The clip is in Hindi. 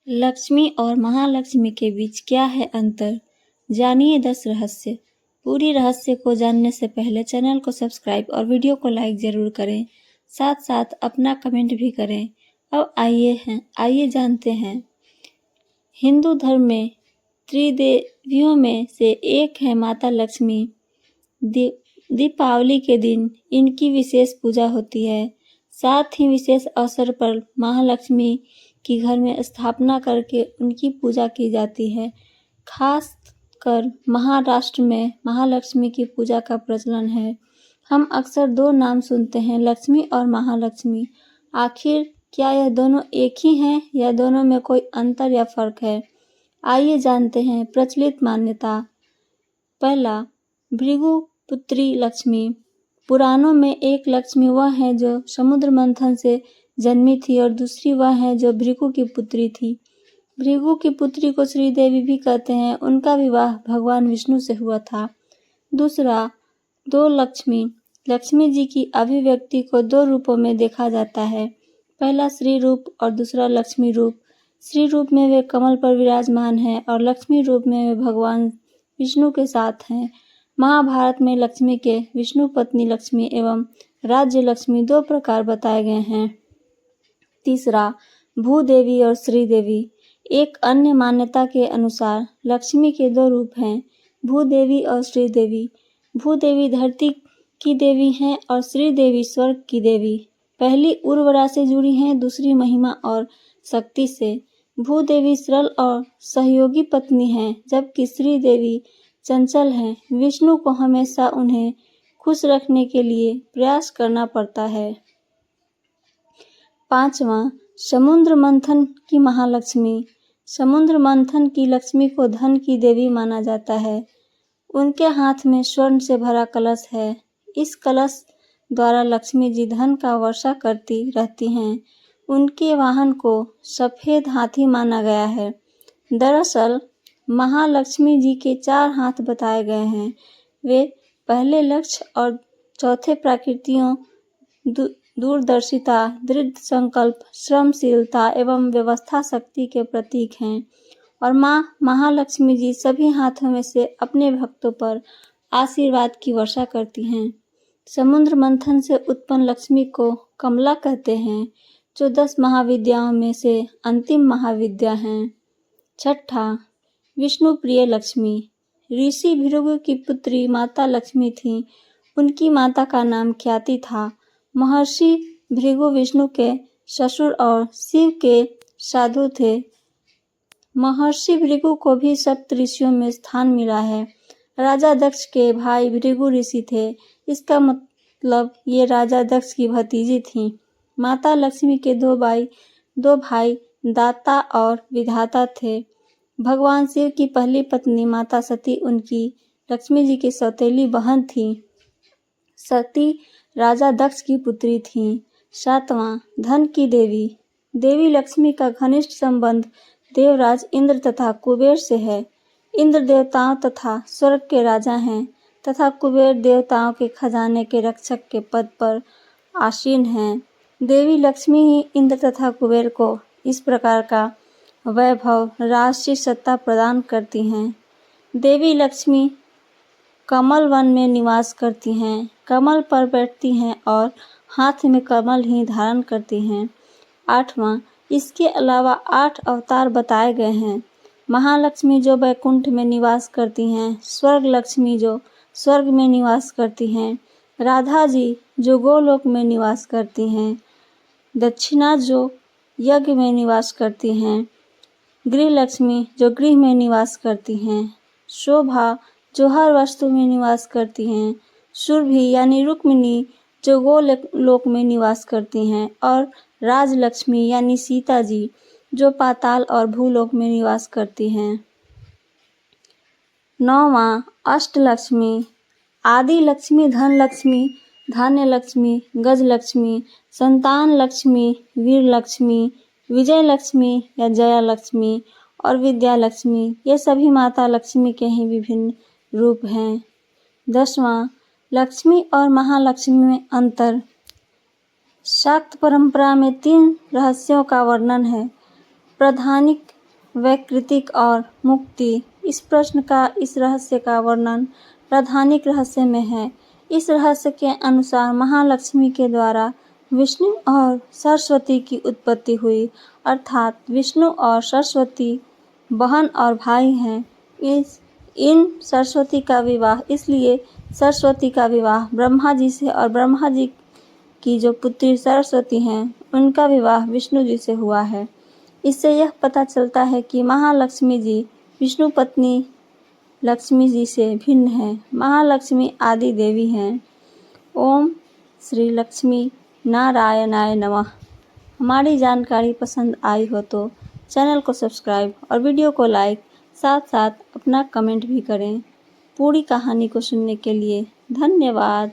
लक्ष्मी और महालक्ष्मी के बीच क्या है अंतर? जानिए 10 रहस्य। पूरी रहस्य को जानने से पहले चैनल को सब्सक्राइब और वीडियो को लाइक जरूर करें, साथ साथ अपना कमेंट भी करें। अब आइए जानते हैं। हिंदू धर्म में त्रिदेवियों में से एक है माता लक्ष्मी। दीपावली के दिन इनकी विशेष पूजा होती है। साथ ही विशेष अवसर पर महालक्ष्मी की घर में स्थापना करके उनकी पूजा की जाती है। खास कर महाराष्ट्र में महालक्ष्मी की पूजा का प्रचलन है। हम अक्सर दो नाम सुनते हैं, लक्ष्मी और महालक्ष्मी। आखिर क्या यह दोनों एक ही हैं या दोनों में कोई अंतर या फर्क है? आइए जानते हैं प्रचलित मान्यता। पहला, भृगु पुत्री लक्ष्मी। पुराणों में एक लक्ष्मी वह है जो समुद्र मंथन से जन्मी थी और दूसरी वह है जो भृगु की पुत्री थी। भृगु की पुत्री को श्रीदेवी भी कहते हैं। उनका विवाह भगवान विष्णु से हुआ था। दूसरा, दो लक्ष्मी। लक्ष्मी जी की अभिव्यक्ति को दो रूपों में देखा जाता है। पहला श्री रूप और दूसरा लक्ष्मी रूप। श्री रूप में वे कमल पर विराजमान हैं और लक्ष्मी रूप में वे भगवान विष्णु के साथ हैं। महाभारत में लक्ष्मी के विष्णु पत्नी लक्ष्मी एवं राज्य लक्ष्मी दो प्रकार बताए गए हैं। तीसरा, भूदेवी और श्रीदेवी। एक अन्य मान्यता के अनुसार लक्ष्मी के दो रूप हैं, भूदेवी और श्रीदेवी। भूदेवी धरती की देवी हैं और श्रीदेवी स्वर्ग की देवी। पहली उर्वरा से जुड़ी हैं, दूसरी महिमा और शक्ति से। भूदेवी सरल और सहयोगी पत्नी हैं, जबकि श्रीदेवी चंचल हैं। विष्णु को हमेशा उन्हें खुश रखने के लिए प्रयास करना पड़ता है। पांचवा, समुद्र मंथन की महालक्ष्मी। समुद्र मंथन की लक्ष्मी को धन की देवी माना जाता है। उनके हाथ में स्वर्ण से भरा कलश है। इस कलश द्वारा लक्ष्मी जी धन का वर्षा करती रहती हैं। उनके वाहन को सफेद हाथी माना गया है। दरअसल महालक्ष्मी जी के 4 हाथ बताए गए हैं। वे पहले लक्ष्य और चौथे प्रकृतियों, दूरदर्शिता, दृढ़ संकल्प, श्रमशीलता एवं व्यवस्था शक्ति के प्रतीक हैं। और माँ महालक्ष्मी जी सभी हाथों में से अपने भक्तों पर आशीर्वाद की वर्षा करती हैं। समुद्र मंथन से उत्पन्न लक्ष्मी को कमला कहते हैं, जो 10 महाविद्याओं में से अंतिम महाविद्या हैं। छठा, विष्णु प्रिय लक्ष्मी। ऋषि भृगु की पुत्री माता लक्ष्मी थी। उनकी माता का नाम ख्याति था। महर्षि भृगु विष्णु के ससुर और शिव के साधु थे। महर्षि भृगु को भी सप्त ऋषियों में स्थान मिला है। राजा दक्ष के भाई भृगु ऋषि थे। इसका मतलब ये राजा दक्ष की भतीजी थी। माता लक्ष्मी के दो भाई दाता और विधाता थे। भगवान शिव की पहली पत्नी माता सती उनकी लक्ष्मी जी की सौतेली बहन थी। सती राजा दक्ष की पुत्री थी। सातवां, धन की देवी। देवी लक्ष्मी का घनिष्ठ संबंध देवराज इंद्र तथा कुबेर से है। इंद्र देवताओं तथा स्वर्ग के राजा हैं तथा कुबेर देवताओं के खजाने के रक्षक के पद पर आसीन हैं। देवी लक्ष्मी ही इंद्र तथा कुबेर को इस प्रकार का वैभव, राष्ट्रीय सत्ता प्रदान करती हैं। देवी लक्ष्मी कमल वन में निवास करती हैं, कमल पर बैठती हैं और हाथ में कमल ही धारण करती हैं। आठवां, इसके अलावा 8 अवतार बताए गए हैं। महालक्ष्मी जो वैकुंठ में निवास करती हैं, स्वर्ग लक्ष्मी जो स्वर्ग में निवास करती हैं, राधा जी जो गोलोक में निवास करती हैं, दक्षिणा जो यज्ञ में निवास करती हैं, गृह लक्ष्मी जो गृह में निवास करती हैं, शोभा जो हर वस्तु में निवास करती हैं, सुरभि यानी रुक्मिणी जो गोलोक में निवास करती हैं और राजलक्ष्मी यानी सीता जी जो पाताल और भूलोक में निवास करती हैं। 9वां, अष्टलक्ष्मी। आदि लक्ष्मी, धन लक्ष्मी, धान्य लक्ष्मी, गज लक्ष्मी, संतान लक्ष्मी, वीर लक्ष्मी, विजय लक्ष्मी या जया लक्ष्मी और विद्या लक्ष्मी, ये सभी माता लक्ष्मी के ही विभिन्न रूप हैं। 10वां, लक्ष्मी और महालक्ष्मी में अंतर। शाक्त परंपरा में 3 रहस्यों का वर्णन है। प्रधानिक वैकृतिक और मुक्ति। इस प्रश्न का इस रहस्य का वर्णन प्रधानिक रहस्य में है। इस रहस्य के अनुसार महालक्ष्मी के द्वारा विष्णु और सरस्वती की उत्पत्ति हुई, अर्थात विष्णु और सरस्वती बहन और भाई हैं। इन सरस्वती का विवाह इसलिए सरस्वती का विवाह ब्रह्मा जी से और ब्रह्मा जी की जो पुत्री सरस्वती हैं उनका विवाह विष्णु जी से हुआ है। इससे यह पता चलता है कि महालक्ष्मी जी विष्णु पत्नी लक्ष्मी जी से भिन्न हैं। महालक्ष्मी आदि देवी हैं। ओम श्री लक्ष्मी नारायणाय नमः। हमारी जानकारी पसंद आई हो तो चैनल को सब्सक्राइब और वीडियो को लाइक, साथ साथ अपना कमेंट भी करें। पूरी कहानी को सुनने के लिए धन्यवाद।